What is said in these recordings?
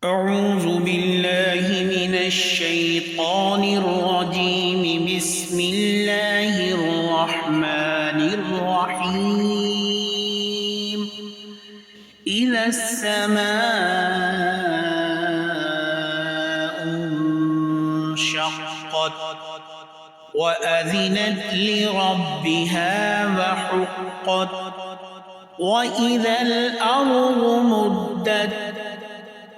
أعوذ بالله من الشيطان الرجيم. بسم الله الرحمن الرحيم. إذا السماء انشقت وأذنت لربها وحقت وإذا الأرض مدت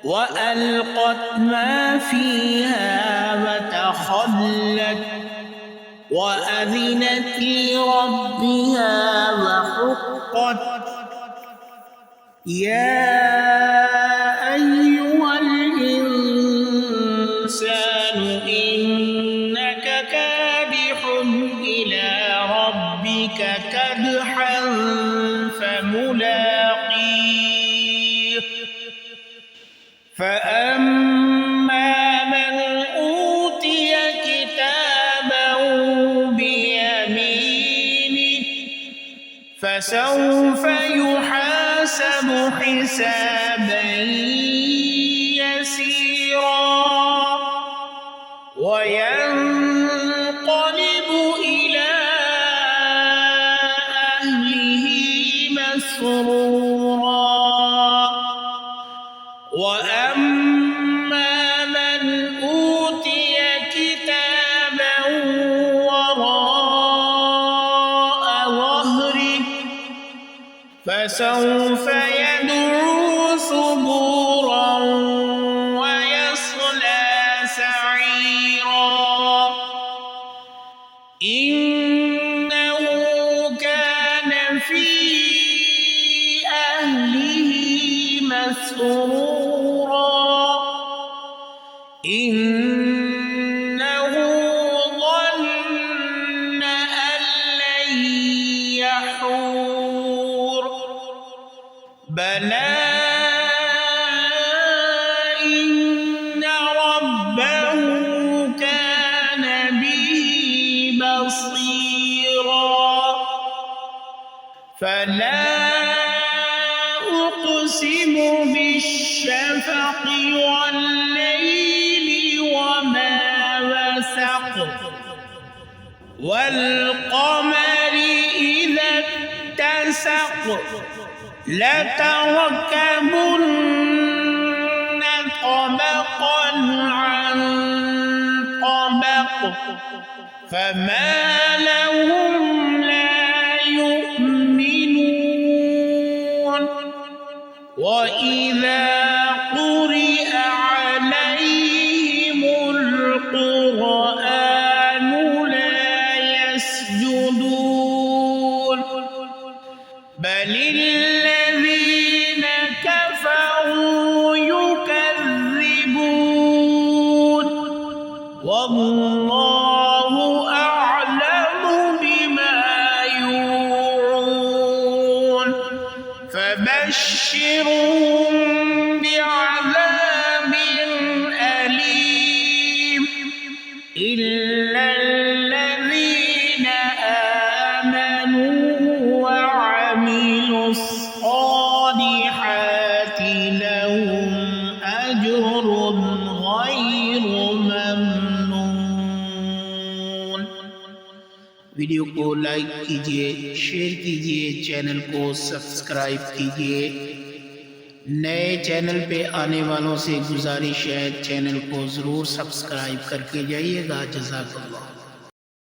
وألقت ما فيها وتخلت وأذنت لربها وحقت. يا أيها الإنسان إنك كادح إلى ربك كدحا فملاقيه. فأما من أوتي كتابه بيمينه فسوف يحاسب حسابا يسيرا وينقلب إلى أهله مسرورا. وأما من أوتي كتابه وراء ظهره فسوف يدعو ثبورا ويصلى سعيرا. إنه كان في أهله مسرورا. إنه ظن أن لن يحور. بلى إن ربه كان به بصيرا. فلا أقسم بالشفق والليل وما وسق والقمر إذا اتسق لتركبن طبقا عن طبق فما لهم لا يؤمنون. وإذا قرئ عليهم القرآن لا يسجدون بل الذين كفروا يكذبون. والله أعلم بما يوعون. فبشرهم بعذاب أليم إلا الذين آمنوا وعملوا الصالحات لهم أجر غير ممنون. वीडियो को लाइक कीजिए, शेयर कीजिए, चैनल को सब्सक्राइब कीजिए। नए चैनल पे आने वालों से गुजारिश है चैनल को ज़रूर सब्सक्राइब करके जाइएगा। जज़ाकल्लाह।